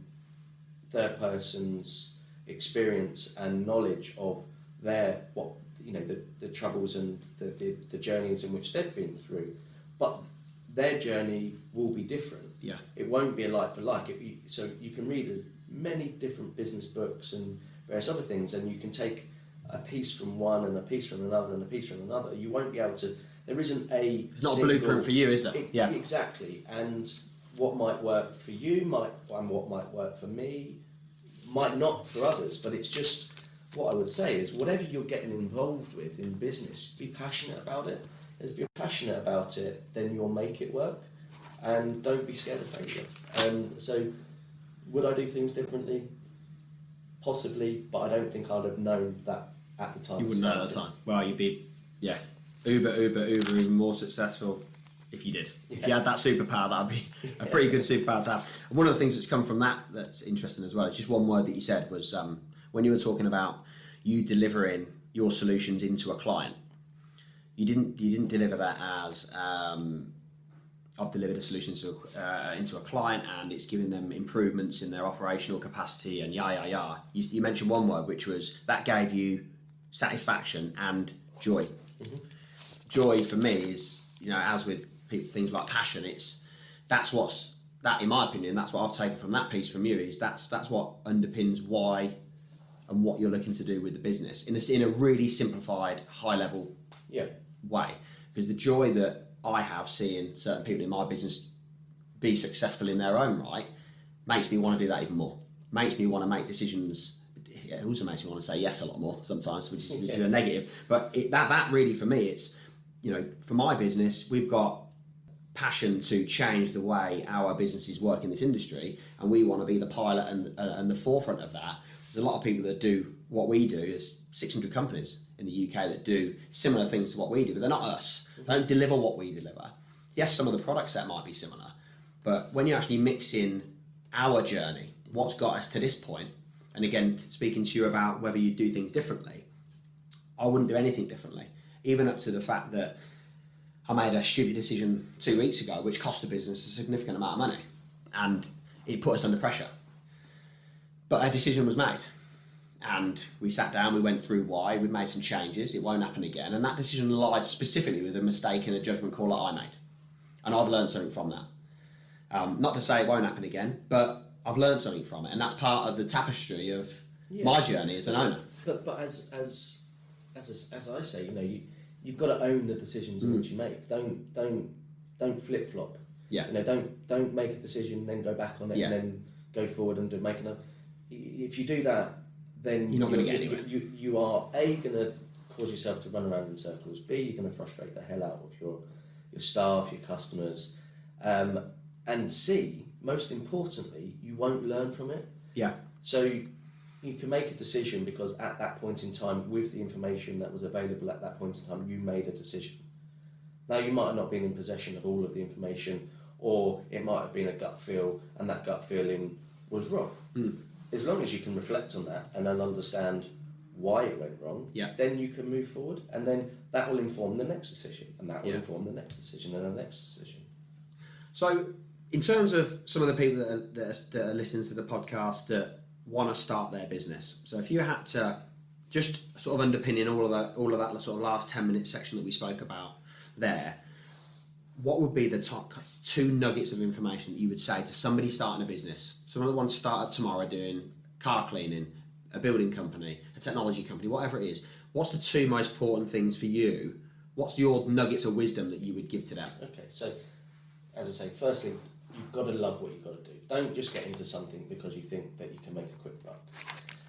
third person's experience and knowledge of the troubles and the journeys in which they've been through, but their journey will be different. Yeah, it won't be a like for like. So you can read as many different business books and various other things, and you can take a piece from one and a piece from another and a piece from another, you won't be able to. There isn't a.
It's not a blueprint for you, is there? Yeah.
Exactly. And what might work for you and what might work for me might not for others. But it's just what I would say is whatever you're getting involved with in business, be passionate about it. If you're passionate about it, then you'll make it work. And don't be scared of failure. So, would I do things differently? Possibly, but I don't think I'd have known that at the time.
You wouldn't know at the time. Well, you'd be, Uber even more successful if you did. If you had that superpower, that'd be a pretty good superpower to have. And one of the things that's come from that's interesting as well, it's just one word that you said was when you were talking about you delivering your solutions into a client, you didn't deliver that as I've delivered a solution into a client and it's giving them improvements in their operational capacity and You mentioned one word, which was that gave you satisfaction and joy. Mm-hmm. Joy for me is, as with things like passion, that in my opinion, that's what I've taken from that piece from you, is that's what underpins why and what you're looking to do with the business in a really simplified, high level way. Because the joy that I have seeing certain people in my business be successful in their own right makes me want to do that even more. Makes me want to make decisions. It also makes me want to say yes a lot more sometimes, which is a negative. But that really for me, it's, for my business, we've got passion to change the way our businesses work in this industry, and we want to be the pilot and the forefront of that. There's a lot of people that do what we do. There's 600 companies in the UK that do similar things to what we do, but they're not us. They don't deliver what we deliver. Yes, some of the product set might be similar, but when you actually mix in our journey, what's got us to this point, and again, speaking to you about whether you do things differently, I wouldn't do anything differently, even up to the fact that I made a stupid decision 2 weeks ago, which cost the business a significant amount of money, and it put us under pressure. But a decision was made, and we sat down, we went through why, we made some changes, it won't happen again, and that decision lied specifically with a mistake and a judgment call that I made. And I've learned something from that. Not to say it won't happen again, but I've learned something from it, and that's part of the tapestry of my journey as an owner.
But as I say, you've got to own the decisions which you make. Don't flip flop.
Yeah.
Don't make a decision, then go back on it, and then go forward and make another. If you do that, then
you're not going to get anywhere.
You are going to cause yourself to run around in circles. B, you're going to frustrate the hell out of your staff, your customers, and C, most importantly, you won't learn from it.
Yeah.
So you can make a decision because at that point in time, with the information that was available at that point in time, you made a decision. Now, you might have not been in possession of all of the information, or it might have been a gut feel, and that gut feeling was wrong. As long as you can reflect on that and then understand why it went wrong, then you can move forward, and then that will inform the next decision, and that will inform the next decision and the next decision.
So, in terms of some of the people that are listening to the podcast that want to start their business, so if you had to just sort of underpinning all of that sort of last 10 minute section that we spoke about there, what would be the top 2 nuggets of information that you would say to somebody starting a business, someone that wants to start up tomorrow doing car cleaning, a building company, a technology company, whatever it is? What's the 2 most important things for you? What's your nuggets of wisdom that you would give to them?
Okay, so as I say, firstly, you've got to love what you've got to do. Don't just get into something because you think that you can make a quick buck,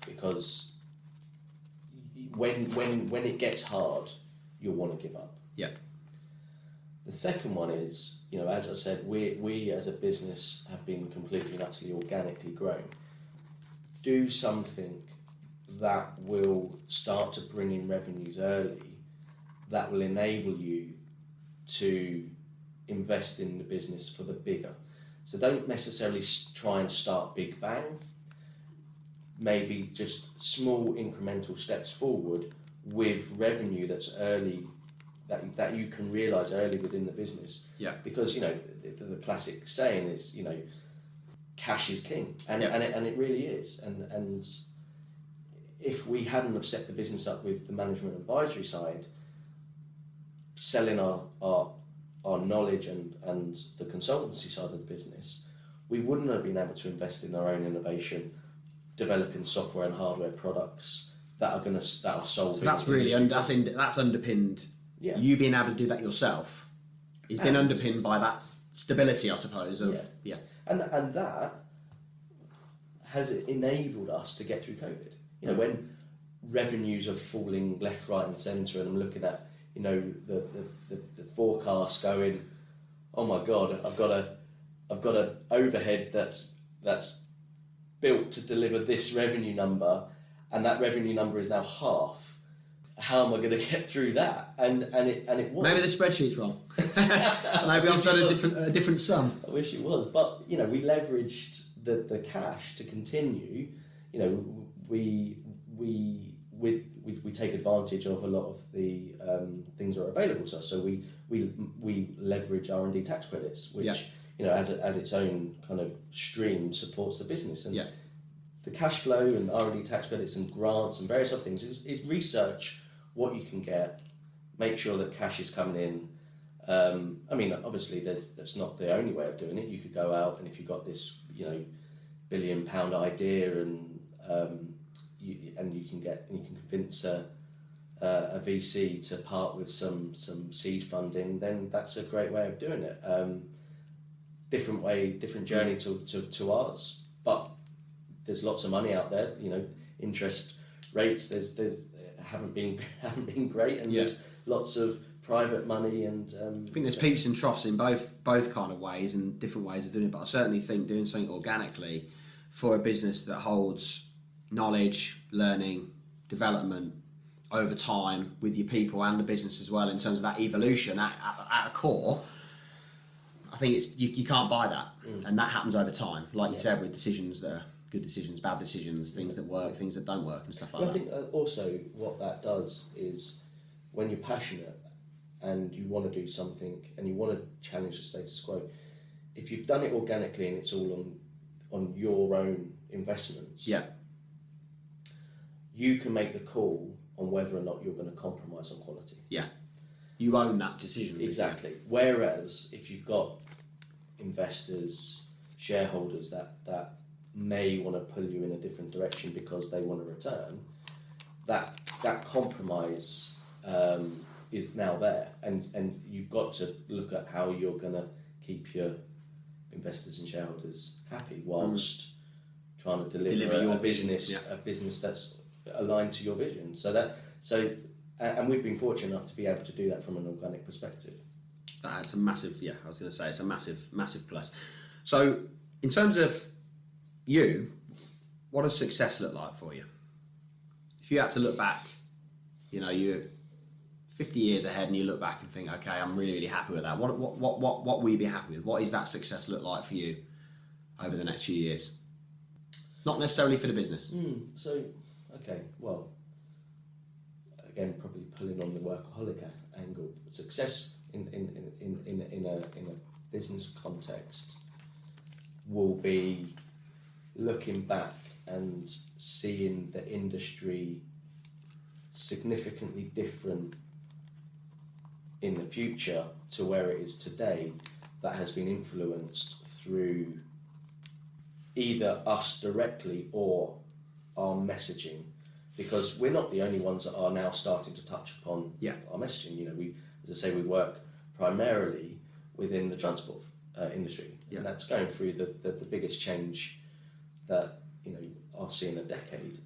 because when it gets hard, you'll want to give up.
Yeah.
The second one is, as I said, we as a business have been completely and utterly organically grown. Do something that will start to bring in revenues early, that will enable you to invest in the business for the bigger. So don't necessarily try and start big bang. Maybe just small incremental steps forward with revenue that's early, that you can realise early within the business.
Yeah.
Because the classic saying is cash is king, and it really is. And if we hadn't have set the business up with the management advisory side, selling our knowledge and the consultancy side of the business, we wouldn't have been able to invest in our own innovation, developing software and hardware products that are solving.
So that's really that's underpinned.
Yeah.
You being able to do that yourself is been underpinned by that stability, I suppose. Yeah.
And that has enabled us to get through COVID. You know, when revenues are falling left, right, and centre, and I'm looking at, you know, the forecast going, oh my God, I've got a overhead that's built to deliver this revenue number, and that revenue number is now half. How am I going to get through that? And it was.
Maybe the spreadsheet's wrong. Maybe I've got a different sum.
I wish it was, but you know, we leveraged the cash to continue. You know, we take advantage of a lot of the things that are available to us. So we leverage R&D tax credits, which you know, as its own kind of stream, supports the business. And the cash flow and R&D tax credits and grants and various other things is research what you can get, make sure that cash is coming in. I mean, obviously, that's not the only way of doing it. You could go out, and if you've got this, you know, £1 billion idea, and you can convince a VC to part with some seed funding, then that's a great way of doing it. Different journey to ours, but there's lots of money out there. You know, interest rates there's haven't been great, and there's lots of private money, and
I think there's peaks and troughs in both kind of ways and different ways of doing it. But I certainly think doing something organically for a business that holds knowledge, learning, development over time with your people and the business as well, in terms of that evolution at a core, I think it's you can't buy that, and that happens over time. Like you said, with decisions that are good decisions, bad decisions, things that work, things that don't work, and stuff like that.
I think also what that does is, when you're passionate and you want to do something and you want to challenge the status quo, if you've done it organically and it's all on your own investments, you can make the call on whether or not you're going to compromise on quality.
Yeah, you own that decision.
Exactly. Whereas if you've got investors, shareholders that may want to pull you in a different direction because they want a return, that compromise is now there, and you've got to look at how you're going to keep your investors and shareholders happy whilst trying to deliver your business, a business that's aligned to your vision. And we've been fortunate enough to be able to do that from an organic perspective.
That's a massive, I was going to say, it's a massive plus. So in terms of you, what does success look like for you? If you had to look back, you know, you're 50 years ahead and you look back and think, okay, I'm really, really happy with that. What will you be happy with? What does that success look like for you over the next few years? Not necessarily for the business.
Okay, well, again, probably pulling on the workaholic angle. Success in a business context will be looking back and seeing the industry significantly different in the future to where it is today, that has been influenced through either us directly or our messaging, because we're not the only ones that are now starting to touch upon our messaging. You know, we, as I say, we work primarily within the transport industry, and that's going through the biggest change that, you know, I'll see in a decade,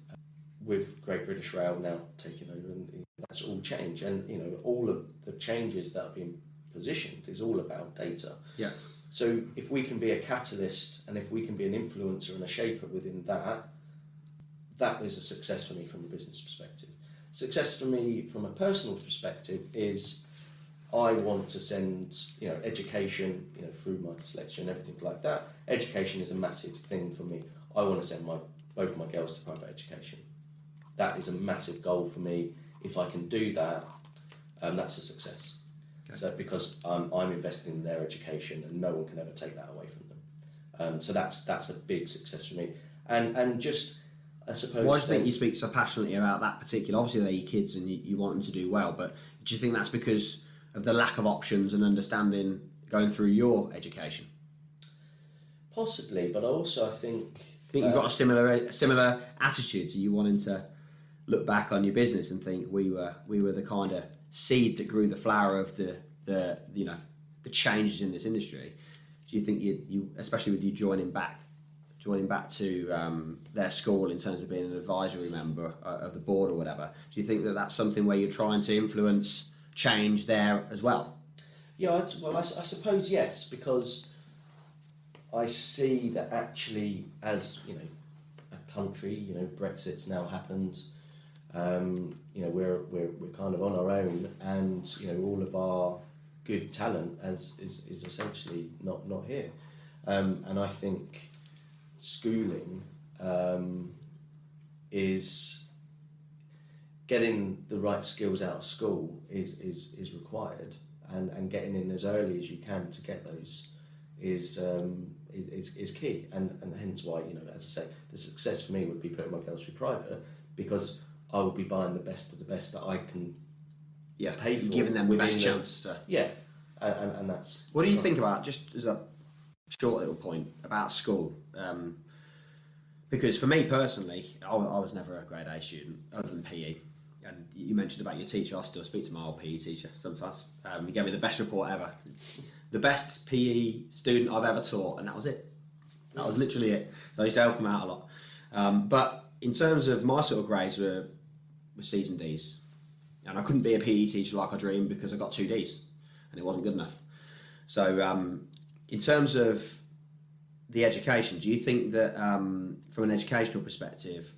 with Great British Rail now taking over, and that's all change. And you know, all of the changes that are being positioned is all about data.
Yeah.
So if we can be a catalyst, and if we can be an influencer and a shaper within that, that is a success for me from a business perspective. Success for me from a personal perspective is, I want to send, you know, education, you know, through my dyslexia and everything like that. Education is a massive thing for me. I want to send both of my girls to private education. That is a massive goal for me. If I can do that, that's a success. Okay. So because I'm investing in their education, and no one can ever take that away from them. So that's a big success for me. And just, I suppose.
Why do you think you speak so passionately about that particular? Obviously, they're your kids, and you want them to do well. But do you think that's because of the lack of options and understanding going through your education?
Possibly, but also I think
you've got a similar attitude to you wanting to look back on your business and think we were the kind of seed that grew the flower of the the changes in this industry? Do you think you especially with you joining back to their school in terms of being an advisory member of the board or whatever, do you think that that's something where you're trying to influence change there as well?
Yeah, I suppose yes, because I see that actually, as you know, a country, you know, Brexit's now happened. You know, we're kind of on our own, and you know, all of our good talent is essentially not here, and I think schooling is getting the right skills out of school is required, and getting in as early as you can to get those is key, and hence why, you know, as I say, the success for me would be putting my girls through private, because I would be buying the best of the best that I can pay for,
giving them the best chance.
And that's.
What do you think about, just as a short little point about school? Because for me personally, I was never a grade A student other than PE. And you mentioned about your teacher. I still speak to my old PE teacher sometimes. He gave me the best report ever. The best PE student I've ever taught, and that was it. That was literally it. So I used to help him out a lot. But in terms of my sort of grades were C's and D's. And I couldn't be a PE teacher like I dreamed because I got 2 D's and it wasn't good enough. So in terms of the education, do you think that from an educational perspective,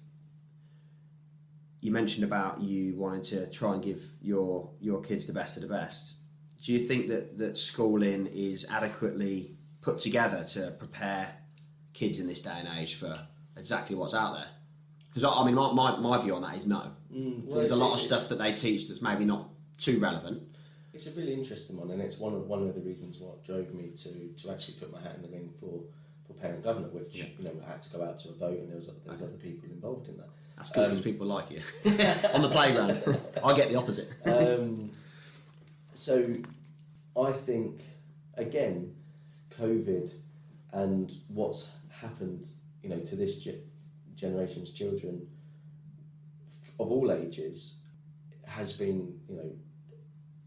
you mentioned about you wanting to try and give your kids the best of the best. Do you think that schooling is adequately put together to prepare kids in this day and age for exactly what's out there? Because I mean, my view on that is no.
Well,
there's a lot of stuff that they teach that's maybe not too relevant.
It's a really interesting one, and it's one of the reasons what drove me to actually put my hat in the ring for parent governor, which you know, I had to go out to a vote, and there was other people involved in that.
That's good because people like you on the playground. I get the opposite.
So I think, again, COVID and what's happened, you know, to this generation's children of all ages has been, you know,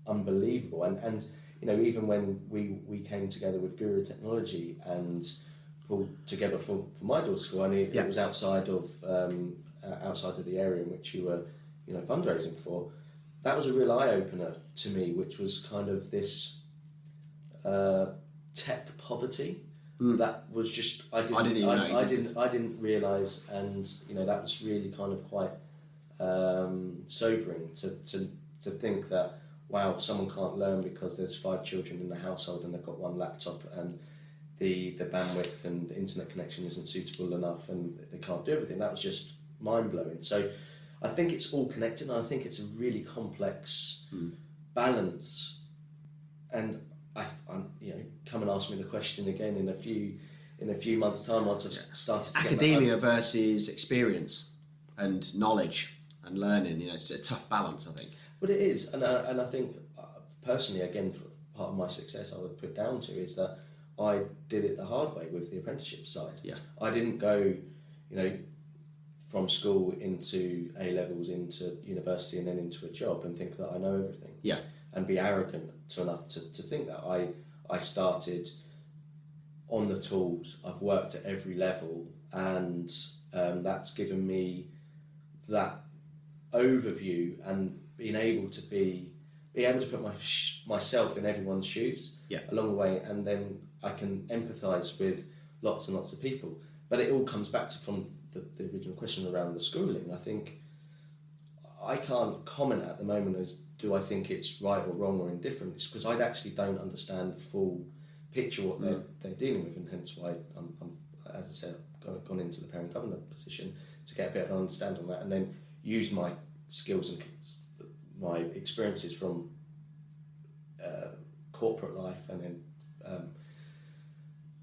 unbelievable. And you know, even when we came together with Guru Technology and pulled together for my daughter's school, it was outside of the area in which you were, you know, fundraising for. That was a real eye opener to me, which was kind of this tech poverty. That was just I didn't realise, and you know, that was really kind of quite sobering to think that, wow, someone can't learn because there's 5 children in the household and they've got 1 laptop and the bandwidth and internet connection isn't suitable enough and they can't do everything. That was just mind-blowing. So I think it's all connected, and I think it's a really complex balance. And I'm, you know, come and ask me the question again in a few months' time once I've started to
academia versus experience and knowledge and learning. You know, it's a tough balance, I think.
But it is, and I think personally, again, for part of my success, I would put down to is that I did it the hard way with the apprenticeship side.
Yeah,
I didn't go, you know, from school into A levels, into university, and then into a job and think that I know everything.
Yeah,
and be arrogant enough to think that. I started on the tools. I've worked at every level, and that's given me that overview and being able to put myself in everyone's shoes along the way, and then I can empathise with lots and lots of people. But it all comes back to from the original question around the schooling. I think I can't comment at the moment as do I think it's right or wrong or indifferent. It's because I actually don't understand the full picture what they're dealing with, and hence why I'm as I said, I've gone into the parent governor position to get a bit of an understanding on that, and then use my skills and my experiences from corporate life, and then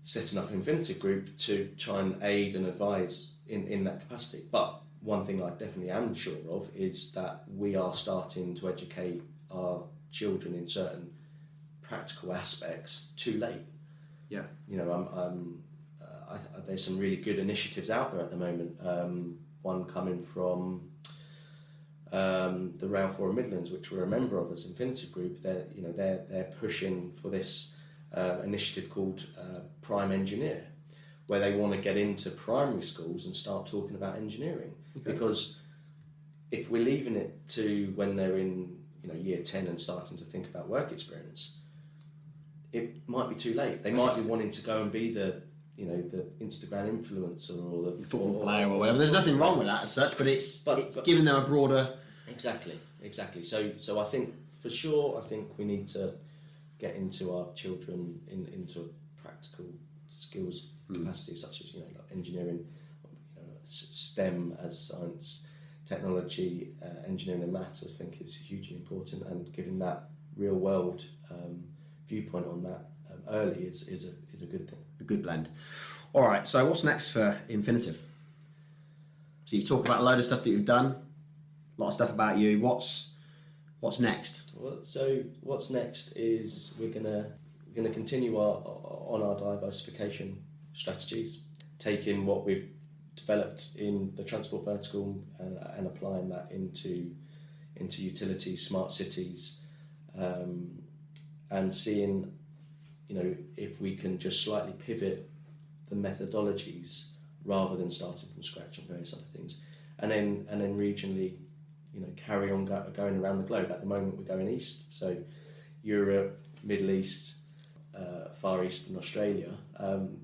setting up Infinitive Group to try and aid and advise in that capacity. But one thing I definitely am sure of is that we are starting to educate our children in certain practical aspects too late.
Yeah,
you know, there's some really good initiatives out there at the moment. One coming from the Rail Forum Midlands, which we're a member of as Infinitive Group, they're pushing for this initiative called Prime Engineer, where they want to get into primary schools and start talking about engineering. Okay. Because if we're leaving it to when they're in year 10 and starting to think about work experience, it might be too late. They might be wanting to go and be the Instagram influencer or the
football player or whatever. There's nothing wrong with that as such, but it's giving them a broader...
Exactly. So I think, for sure, we need to get into our children into a practical skills capacity, such as like engineering, STEM as science, technology, engineering and maths. I think is hugely important, and giving that real world viewpoint on that early is a good thing.
A good blend. All right. So what's next for Infinitive? So you've talked about a load of stuff that you've done, a lot of stuff about you. What's next?
Well, so what's next is we're gonna continue our diversification strategies, taking what we've developed in the transport vertical and applying that into utilities, smart cities, and seeing if we can just slightly pivot the methodologies rather than starting from scratch on various other things, and then regionally carry on going around the globe. At the moment we're going east, so Europe, Middle East, Far East and Australia.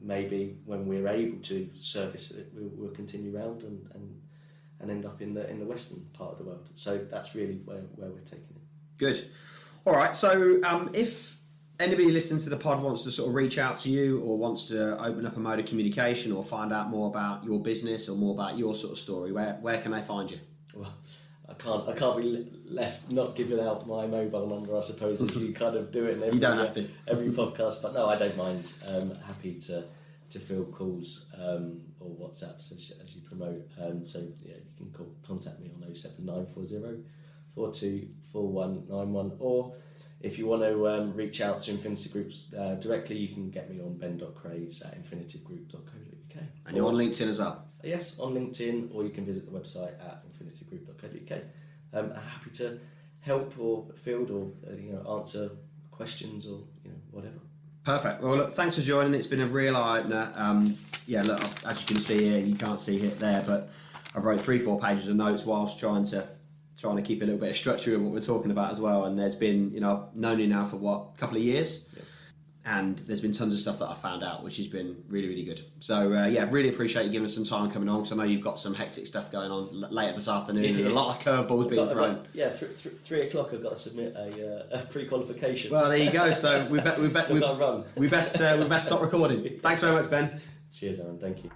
Maybe when we're able to service it, we'll continue round and end up in the western part of the world. So that's really where we're taking it.
Good. All right. So if anybody listening to the pod wants to sort of reach out to you, or wants to open up a mode of communication, or find out more about your business or more about your sort of story, where can they find you?
Well, I can't be left not giving out my mobile number, I suppose, as you kind of do it in every,
you don't have to.
Every podcast. But no, I don't mind. Happy to field calls or WhatsApps as you promote. So yeah, you can contact me on 07940 424191, or if you want to reach out to Infinitive Groups directly, you can get me on ben.craze at infinitivegroup.co.uk.
And you're on LinkedIn as well?
Yes, on LinkedIn, or you can visit the website at infinitivegroup.co.uk. I'm happy to help or field or answer questions or whatever.
Perfect. Well, look, thanks for joining. It's been a real eye-opener. Look, as you can see here, you can't see it there, but I wrote 3-4 pages of notes whilst trying to keep a little bit of structure in what we're talking about as well. And there's been, I've known you now for a couple of years. Yep. And there's been tons of stuff that I found out, which has been really, really good. So, really appreciate you giving us some time coming on, because I know you've got some hectic stuff going on later this afternoon, and a lot of curveballs being thrown.
3 o'clock I've got to submit a pre-qualification.
Well, there you go. So we best stop recording. Thanks very much, Ben.
Cheers, Aaron. Thank you.